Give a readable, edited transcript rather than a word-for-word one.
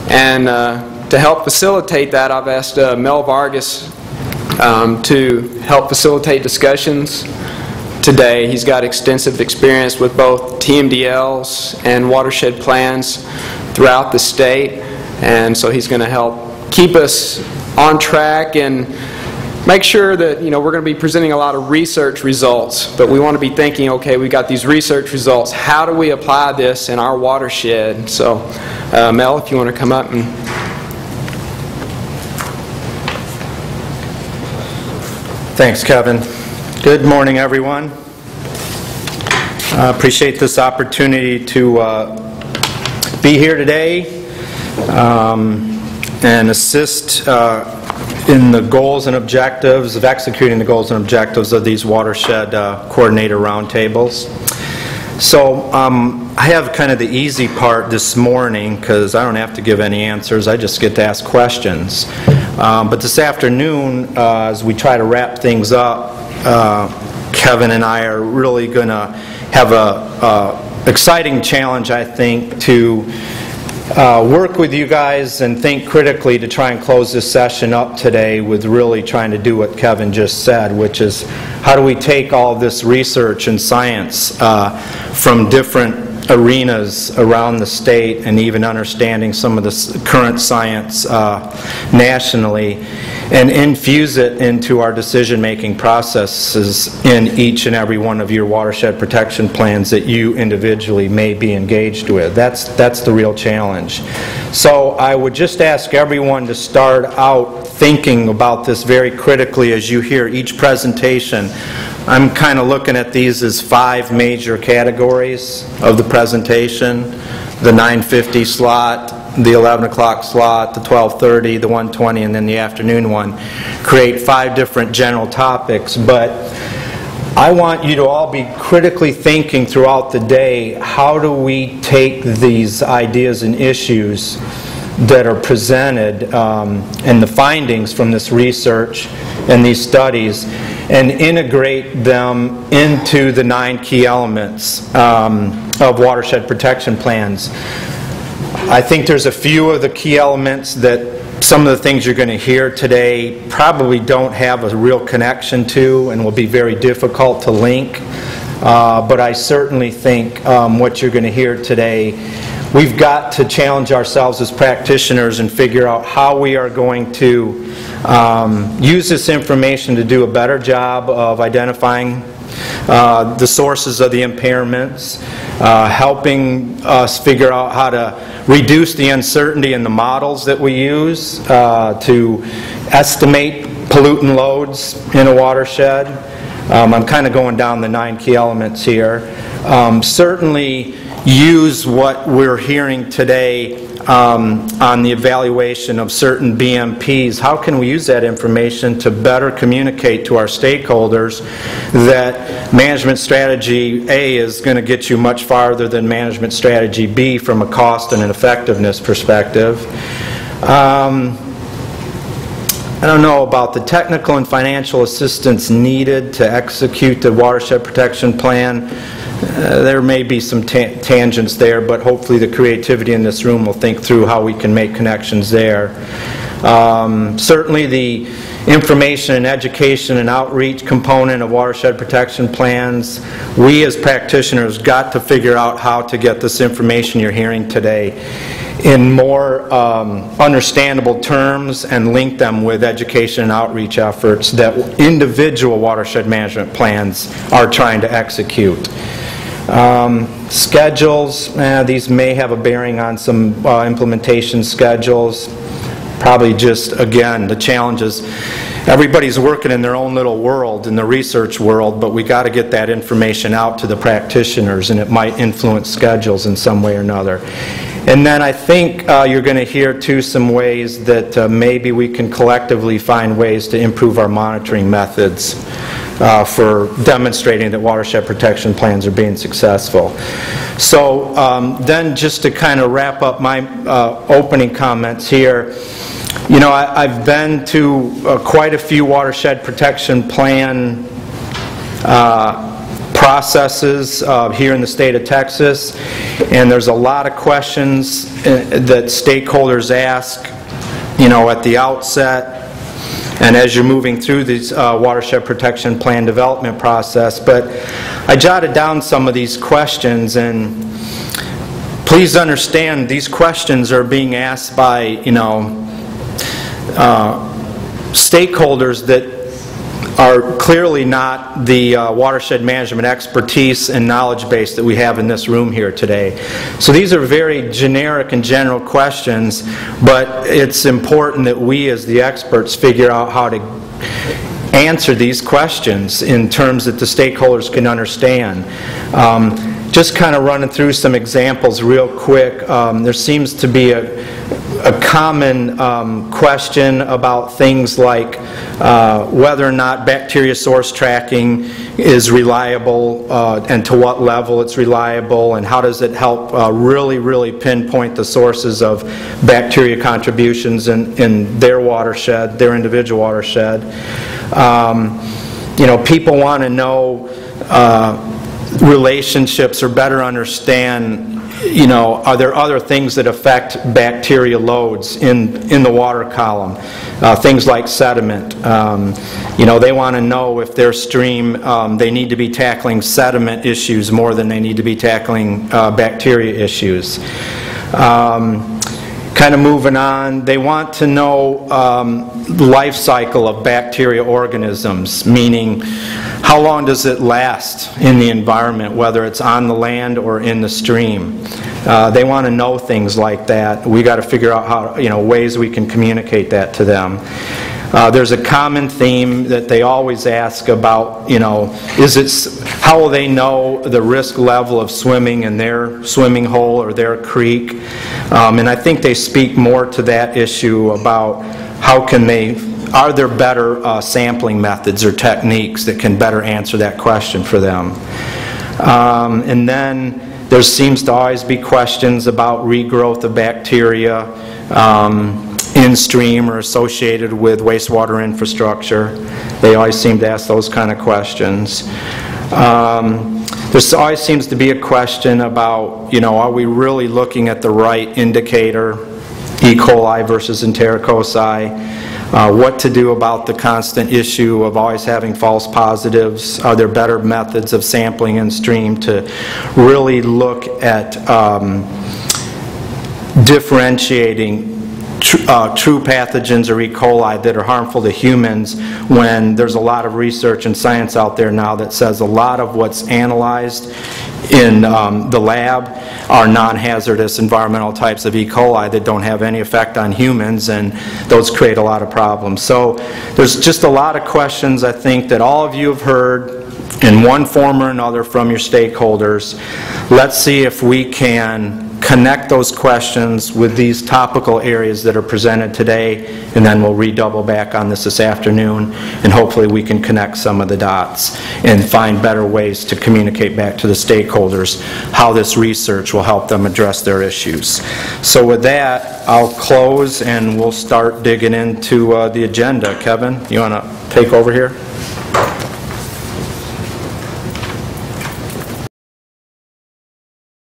And to help facilitate that, I've asked Mel Vargas to help facilitate discussions today. He's got extensive experience with both TMDLs and watershed plans throughout the state, and so he's going to help keep us on track and make sure that, we're going to be presenting a lot of research results, but we want to be thinking, okay, we got these research results, how do we apply this in our watershed? So Mel, if you want to come up and... Thanks, Kevin. Good morning, everyone. I appreciate this opportunity to be here today and assist in the goals and objectives of executing the goals and objectives of these Watershed Coordinator Roundtables. So I have kind of the easy part this morning because I don't have to give any answers. I just get to ask questions. But this afternoon, as we try to wrap things up, Kevin and I are really going to have a exciting challenge, I think, to work with you guys and think critically to try and close this session up today with really trying to do what Kevin just said, which is how do we take all this research and science from different arenas around the state and even understanding some of the current science nationally and infuse it into our decision-making processes in each and every one of your watershed protection plans that you individually may be engaged with. That's the real challenge. So I would just ask everyone to start out thinking about this very critically as you hear each presentation. I'm kind of looking at these as 5 major categories of the presentation: the 9:50 slot, the 11 o'clock slot, the 12:30, the 1:20, and then the afternoon one. Create 5 different general topics, but I want you to all be critically thinking throughout the day, how do we take these ideas and issues that are presented and the findings from this research and these studies and integrate them into the 9 key elements of watershed protection plans. I think there's a few of the key elements that some of the things you're going to hear today probably don't have a real connection to and will be very difficult to link. But I certainly think what you're going to hear today, we've got to challenge ourselves as practitioners and figure out how we are going to use this information to do a better job of identifying the sources of the impairments, helping us figure out how to reduce the uncertainty in the models that we use to estimate pollutant loads in a watershed. I'm kind of going down the 9 key elements here. Certainly use what we're hearing today on the evaluation of certain BMPs. How can we use that information to better communicate to our stakeholders that management strategy A is going to get you much farther than management strategy B from a cost and an effectiveness perspective? I don't know about the technical and financial assistance needed to execute the watershed protection plan. There may be some tangents there, but hopefully the creativity in this room will think through how we can make connections there. Certainly the information and education and outreach component of watershed protection plans, we as practitioners got to figure out how to get this information you're hearing today in more understandable terms and link them with education and outreach efforts that individual watershed management plans are trying to execute. Schedules, these may have a bearing on some implementation schedules. Probably just, again, the challenges. Everybody's working in their own little world, in the research world, but we got to get that information out to the practitioners, and it might influence schedules in some way or another. And then I think you're going to hear, too, some ways that maybe we can collectively find ways to improve our monitoring methods for demonstrating that watershed protection plans are being successful. So then just to kind of wrap up my opening comments here, you know, I've been to quite a few watershed protection plan processes here in the state of Texas, and there's a lot of questions that stakeholders ask, at the outset and as you're moving through this watershed protection plan development process. But I jotted down some of these questions, and please understand these questions are being asked by stakeholders that are clearly not the watershed management expertise and knowledge base that we have in this room here today. So these are very generic and general questions, but it's important that we as the experts figure out how to answer these questions in terms that the stakeholders can understand. Just kind of running through some examples real quick. There seems to be a common question about things like whether or not bacteria source tracking is reliable and to what level it's reliable, and how does it help really pinpoint the sources of bacteria contributions in their watershed, their individual watershed. People want to know relationships or better understand, are there other things that affect bacteria loads in the water column? Things like sediment. They want to know if their stream, they need to be tackling sediment issues more than they need to be tackling bacteria issues. Kind of moving on, they want to know life cycle of bacteria organisms, meaning how long does it last in the environment, whether it's on the land or in the stream. They want to know things like that. We got to figure out how, ways we can communicate that to them. There's a common theme that they always ask about, how will they know the risk level of swimming in their swimming hole or their creek? And I think they speak more to that issue about are there better sampling methods or techniques that can better answer that question for them? And then there seems to always be questions about regrowth of bacteria in stream or associated with wastewater infrastructure. They always seem to ask those kind of questions. There always seems to be a question about, are we really looking at the right indicator, E. coli versus enterococci? What to do about the constant issue of always having false positives? Are there better methods of sampling in stream to really look at differentiating true pathogens or E. coli that are harmful to humans, when there's a lot of research and science out there now that says a lot of what's analyzed in the lab are non-hazardous environmental types of E. coli that don't have any effect on humans, and those create a lot of problems. So there's just a lot of questions, I think, that all of you have heard in one form or another from your stakeholders. Let's see if we can connect those questions with these topical areas that are presented today, and then we'll redouble back on this afternoon, and hopefully we can connect some of the dots and find better ways to communicate back to the stakeholders how this research will help them address their issues. So with that, I'll close and we'll start digging into the agenda. Kevin, you want to take over here?